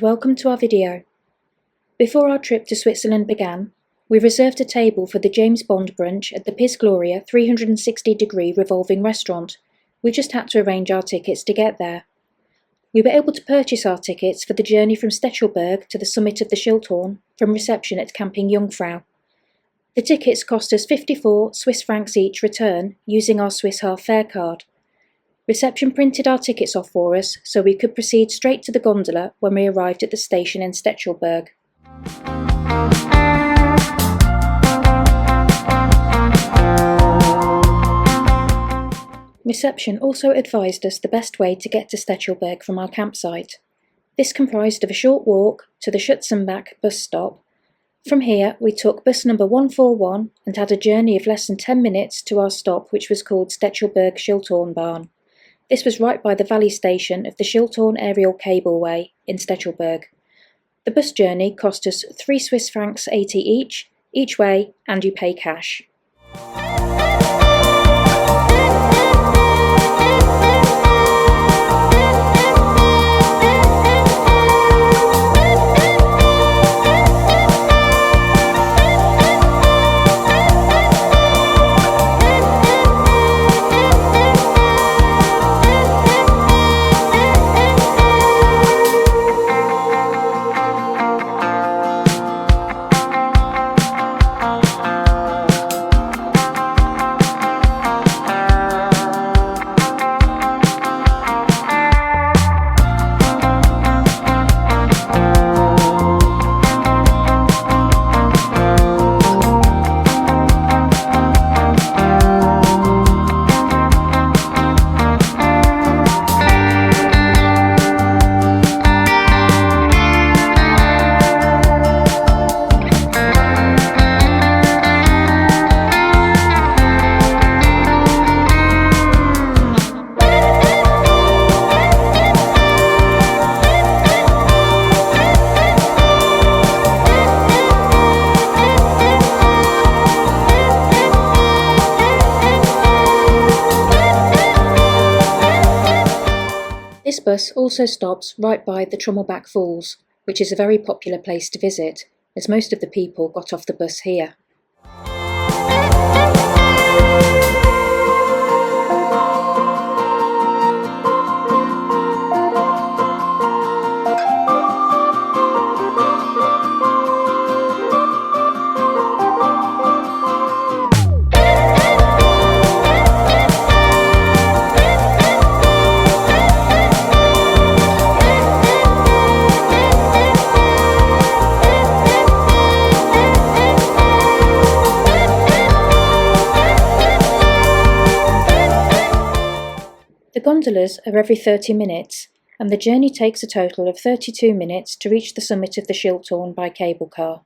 welcome to our video. Before our trip to Switzerland began, we reserved a table for the James Bond Brunch at the Piz Gloria 360-degree Revolving Restaurant. We just had to arrange our tickets to get there. We were able to purchase our tickets for the journey from Stechelberg to the summit of the Schilthorn from reception at Camping Jungfrau. The tickets cost us 54 Swiss francs each return using our Swiss half fare card. Reception printed our tickets off for us so we could proceed straight to the gondola when we arrived at the station in Stechelberg. Reception also advised us the best way to get to Stechelberg from our campsite. This comprised of a short walk to the Schutzenbach bus stop. From here we took bus number 141 and had a journey of less than 10 minutes to our stop, which was called Stechelberg Schilthorn Bahn. This was right by the valley station of the Schilthorn aerial cableway in Stechelberg. The bus journey cost us 3 Swiss francs 80 each way, and you pay cash. This bus also stops right by the Trommelbach Falls, which is a very popular place to visit, as most of the people got off the bus here. The gondolas are every 30 minutes, and the journey takes a total of 32 minutes to reach the summit of the Schilthorn by cable car.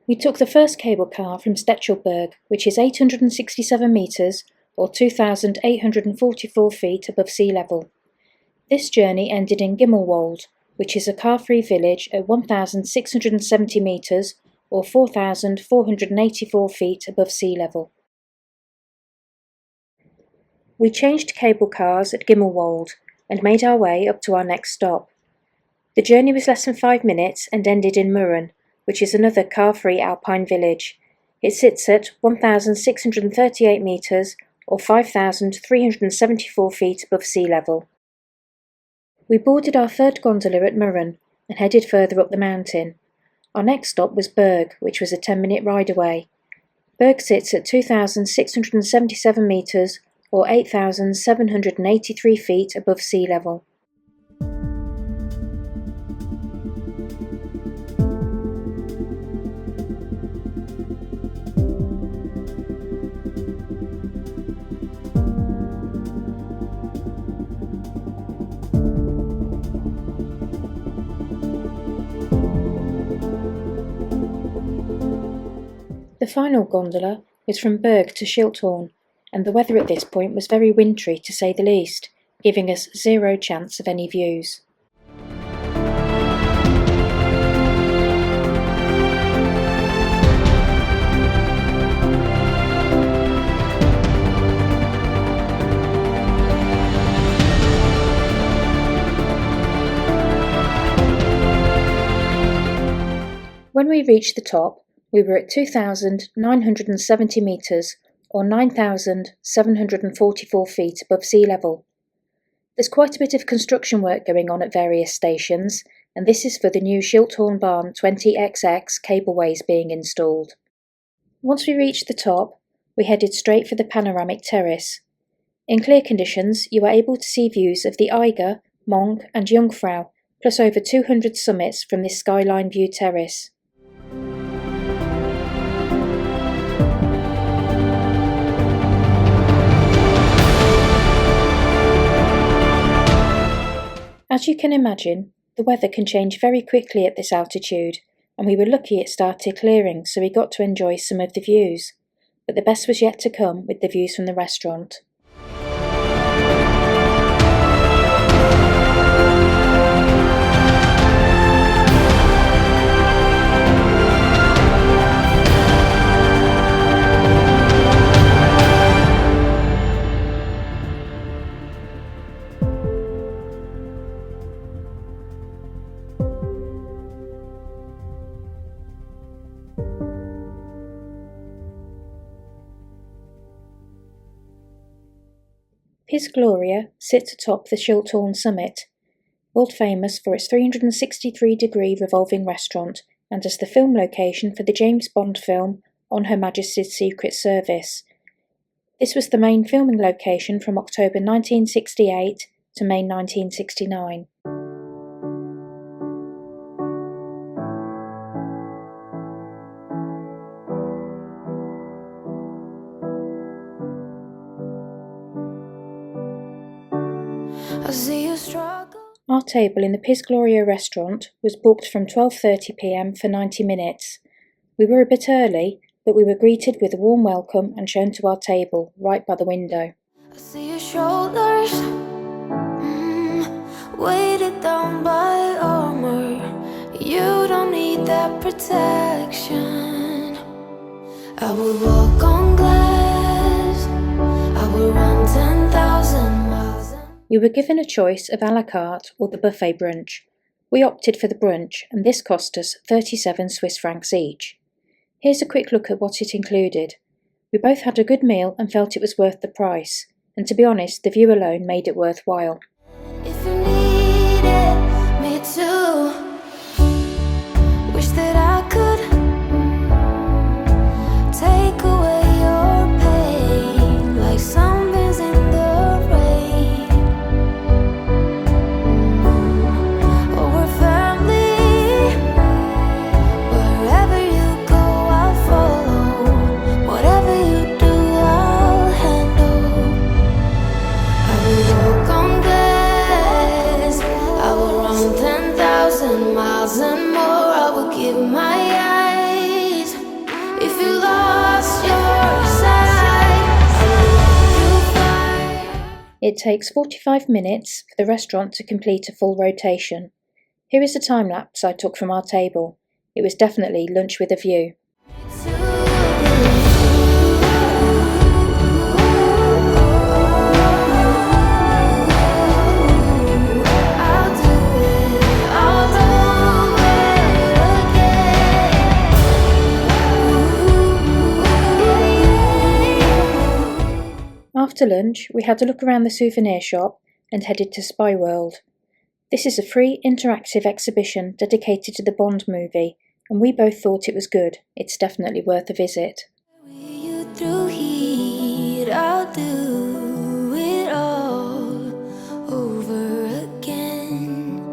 We took the first cable car from Stechelberg, which is 867 metres or 2,844 feet above sea level. This journey ended in Gimmelwald, which is a car-free village at 1,670 metres or 4,484 feet above sea level. We changed cable cars at Gimmelwald and made our way up to our next stop. The journey was less than 5 minutes and ended in Mürren, which is another car-free Alpine village. It sits at 1,638 metres or 5,374 feet above sea level. We boarded our third gondola at Mürren and headed further up the mountain. Our next stop was Berg, which was a 10-minute ride away. Berg sits at 2,677 metres or 8,783 feet above sea level. The final gondola was from Berg to Schilthorn, and the weather at this point was very wintry to say the least, giving us zero chance of any views. we reached the top, we were at 2,970 metres, or 9,744 feet above sea level. There's quite a bit of construction work going on at various stations, and this is for the new Schilthorn Barn 20XX cableways being installed. Once we reached the top, we headed straight for the panoramic terrace. In clear conditions, you are able to see views of the Eiger, Monk and Jungfrau, plus over 200 summits from this skyline view terrace. As you can imagine, the weather can change very quickly at this altitude, and we were lucky it started clearing, so we got to enjoy some of the views. But the best was yet to come with the views from the restaurant. Piz Gloria sits atop the Schilthorn summit, world famous for its 363-degree revolving restaurant and as the film location for the James Bond film On Her Majesty's Secret Service. This was the main filming location from October 1968 to May 1969. Our table in the Piz Gloria restaurant was booked from 12:30 p.m. for 90 minutes. We were a bit early, but we were greeted with a warm welcome and shown to our table right by the window. I see your shoulders, weighted down by armor. You don't need that protection. I will walk on glass. I will run 10,000 miles. We were given a choice of a la carte or the buffet brunch. We opted for the brunch, and this cost us 37 Swiss francs each. Here's a quick look at what it included. We both had a good meal and felt it was worth the price, and to be honest, the view alone made it worthwhile. If you needed me to, wish that I could take away your pain like sunbeams in the rain. Oh, we're family. Wherever you go, I'll follow. Whatever you do, I'll handle. I will walk on glass. I will run 10,000 miles and more. I will give my eyes. If you lost your sight, you'll find. It takes 45 minutes for the restaurant to complete a full rotation. Here is a time lapse I took from our table. It was definitely lunch with a view. I'll do it all over again. After lunch, we had a look around the souvenir shop and headed to Spy World. This is a free interactive exhibition dedicated to the Bond movie, and we both thought it was good. It's definitely worth a visit. You through heat, I'll do it all over again.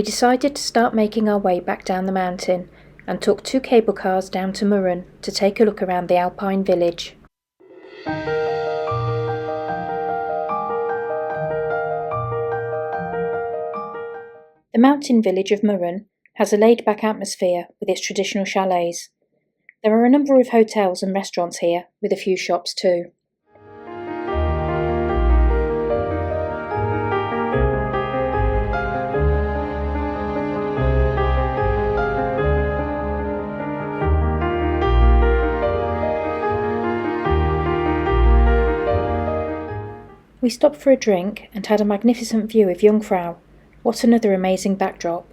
We decided to start making our way back down the mountain and took 2 cable cars down to Mürren to take a look around the Alpine village. The mountain village of Mürren has a laid-back atmosphere with its traditional chalets. There are a number of hotels and restaurants here, with a few shops too. We stopped for a drink and had a magnificent view of Jungfrau. What another amazing backdrop.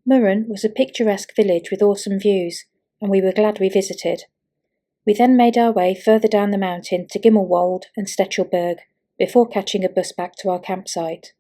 Mürren was a picturesque village with awesome views, and we were glad we visited. We then made our way further down the mountain to Gimmelwald and Stechelberg, before catching a bus back to our campsite.